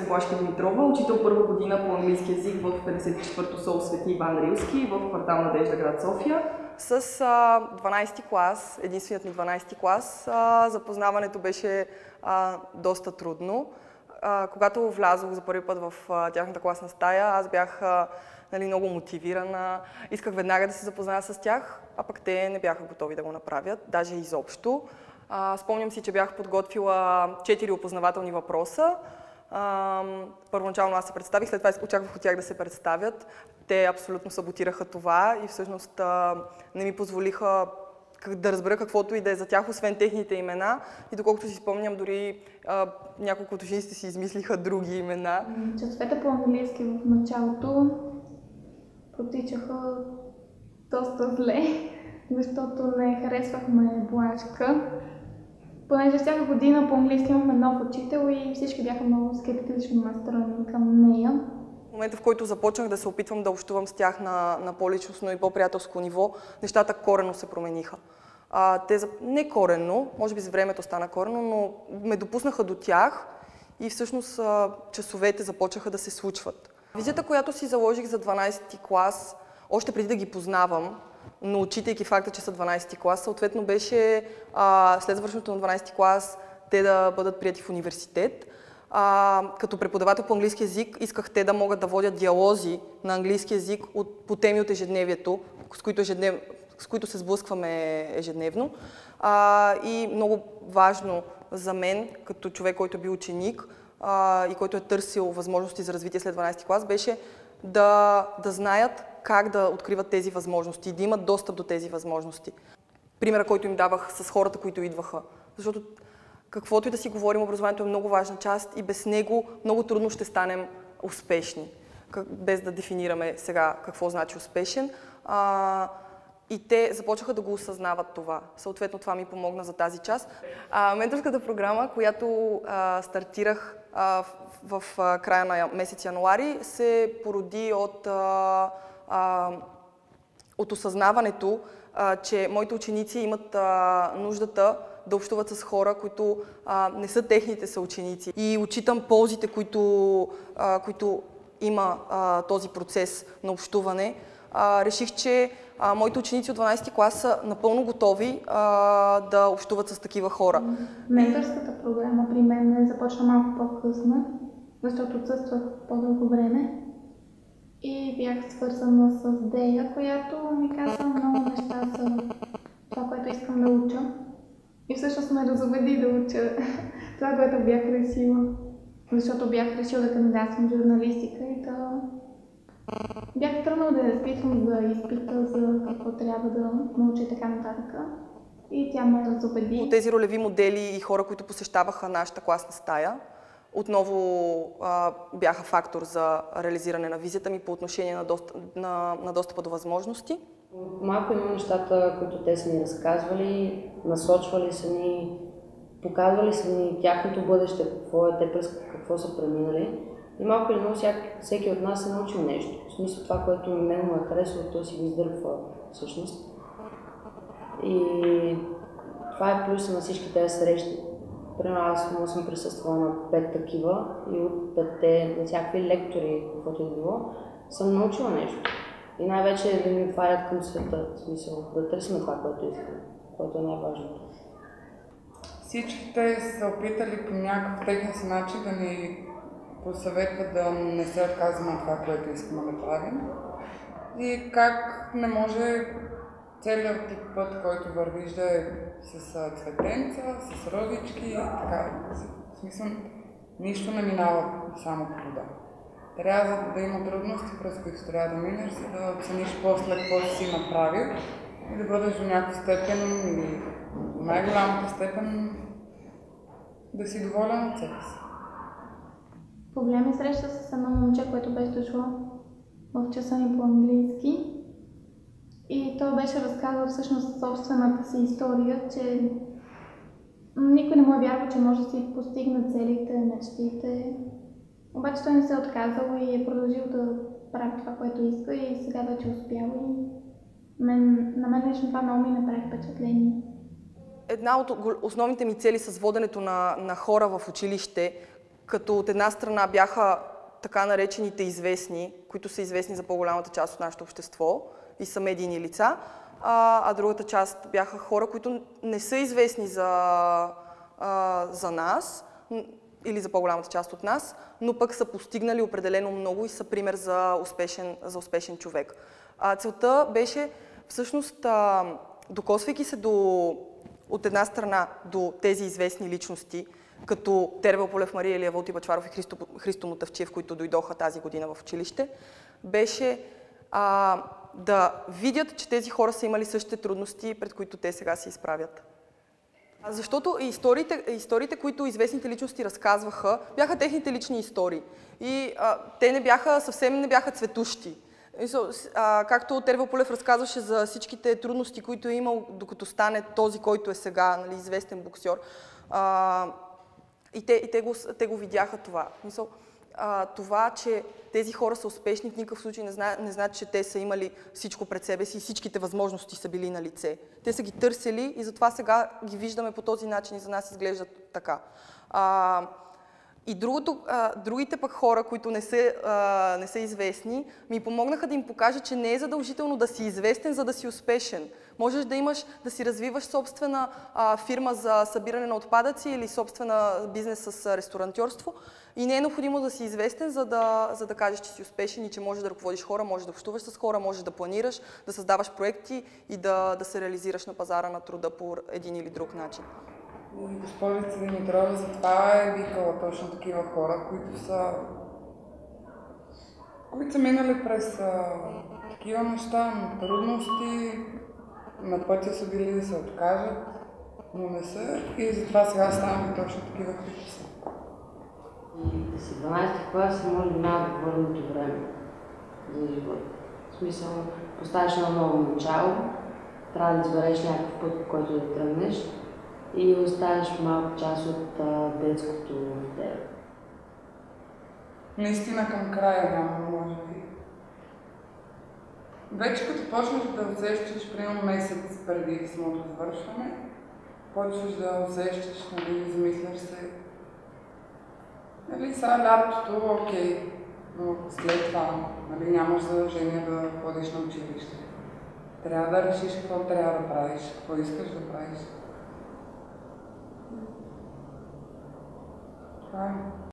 съм Плашка Димитрова, учител първа година по английски език в 54-то СОУ Свети Иван Рилски в квартал Надежда, град София. С 12-ти клас, единственият ми 12-ти клас, запознаването беше доста трудно. Когато влязох за първи път в тяхната класна стая, аз бях много мотивирана, исках веднага да се запозная с тях, а пък те не бяха готови да го направят, даже изобщо. Спомням си, че бях подготвила 4 опознавателни въпроса. Първоначално аз се представих, след това очаквах от тях да се представят. Те абсолютно саботираха това и всъщност не ми позволиха да разбера каквото и да е за тях, освен техните имена. И доколкото си спомням, дори няколко от учениците си измислиха други имена. Часовете по английски в началото протичаха доста зле, защото не харесвахме Блашка. Понеже всяка година по английски имахме нов учител и всички бяха много скептично настроени към нея. В момента, в който започнах да се опитвам да общувам с тях на по-личностно и по-приятелско ниво, нещата коренно се промениха. Не коренно, може би с времето стана коренно, но ме допуснаха до тях и всъщност часовете започнаха да се случват. Визията, която си заложих за 12-ти клас, още преди да ги познавам, но отчитайки факта, че са 12-ти клас, съответно беше след завършването на 12-ти клас те да бъдат прияти в университет. Като преподавател по английски език исках те да могат да водят диалози на английски език по теми от ежедневието, с които се сблъскваме ежедневно. И много важно за мен, като човек, който е бил ученик и който е търсил възможности за развитие след 12-ти клас, беше да знаят как да откриват тези възможности и да имат достъп до тези възможности. Примера, който им давах с хората, които идваха. Защото каквото и да си говорим, образованието е много важна част и без него много трудно ще станем успешни, без да дефинираме сега какво значи успешен. И те започнаха да го осъзнават това. Съответно, това ми помогна за тази част. Менторската програма, която стартирах в края на месец януари, се породи от осъзнаването, че моите ученици имат нуждата да общуват с хора, които не са техните съученици. И отчитам ползите, които има този процес на общуване. Реших, че моите ученици от 12-ти клас са напълно готови да общуват с такива хора. Менторската програма при мен започна малко по-късно, защото отсъствах по-дълго време и бях свързана с Дея, която ми каза много неща за това, което искам да уча. И всъщност ме разубеди да уча това, което бях решила. Защото бях решила да кандидатствам журналистика и да бях тръгнала да изпитвам за изпита, за какво трябва да науча и така нататък. И тя ме разубеди. От тези ролеви модели и хора, които посещаваха нашата класна стая, отново бяха фактор за реализиране на визията ми по отношение на достъпа до възможности. Малко има нещата, които те са ни разказвали, насочвали са ни, показвали са ни тяхното бъдеще, какво е, те през какво са преминали. И малко или много всеки от нас е научил нещо. В смисъл това, което мен му е харесало, то си го издърпва всъщност. И това е плюса на всички тези срещи. Примерно аз съм присъствала на 5 такива и от 5-те на всякакви лектори, каквото е било, съм научила нещо. И най-вече да ми отварят към света, в смисъл да търсим това, което искаме, което е най-важното. Всичките са опитали по някакъв техен си начин да ни посъветват да не се отказваме от това, което искаме да правим. И как не може целият тип път, който вървиш да е с цветенца, с розички и така. В смисъл, нищо не минава само по вода. Трябва да има трудности, през които трябва да минеш, за да оцениш после какво си направил и да бъдеш до някаква степен или до най-голямата степен да си доволен от себе си. По време среща с едно момче, което беше дошло в часа ми по английски. И той беше разказал всъщност собствената си история, че никой не му е вярвал, че може да си постигне целите, мечтите. Обаче той не се е отказал и е продължил да прави това, което иска и сега вече успява. На мен лично това много ми направи впечатление. Една от основните ми цели с воденето на хора в училище, Като от една страна бяха така наречените известни, които са известни за по-голямата част от нашето общество и са медийни лица, а другата част бяха хора, които не са известни за нас или за по-голямата част от нас, но пък са постигнали определено много и са пример за успешен човек. Целта беше всъщност, докосвайки се от една страна до тези известни личности, като Тервел Полев, Мария Илиева, Волти Бъчваров и Христо Мутавчиев, които дойдоха тази година в училище, беше да видят, че тези хора са имали същите трудности, пред които те сега се изправят. Защото историите, които известните личности разказваха, бяха техните лични истории. И те съвсем не бяха цветущи. Както Тервел Полев разказваше за всичките трудности, които е имал, докато стане този, който е сега, нали, известен боксьор. И те го видяха това. Това, че тези хора са успешни, в никакъв случай не значи, че те са имали всичко пред себе си и всичките възможности са били на лице. Те са ги търсили и затова сега ги виждаме по този начин и за нас изглеждат така. И другите пък хора, които не са известни, ми помогнаха да им покажа, че не е задължително да си известен, за да си успешен. Можеш да си развиваш собствена фирма за събиране на отпадъци или собствена бизнес с ресторантьорство и не е необходимо да си известен, за да кажеш, че си успешен и че можеш да ръководиш хора, можеш да общуваш с хора, можеш да планираш, да създаваш проекти и да се реализираш на пазара на труда по един или друг начин. Госпожица Димитрова затова е викала точно такива хора, които са минали през такива неща, на трудности, на пътя са били да се откажат, но не са и затова сега ставаме точно такива, които са. И да си 12 клас може би най-отвореното време за живота. В смисъл, поставиш на ново начало, трябва да избереш някакъв път, по който да тръгнеш и оставиш малко част от детското в тебе. Наистина към края няма, може би. Вече като почнеш да усещаш, примерно месец преди самото завършване, почваш да усещаш, нали, замисляш се. Нали, сега лятото, окей, но след това, нали, нямаш задължение да ходиш на училище. Трябва да решиш какво трябва да правиш, какво искаш да правиш. Това е.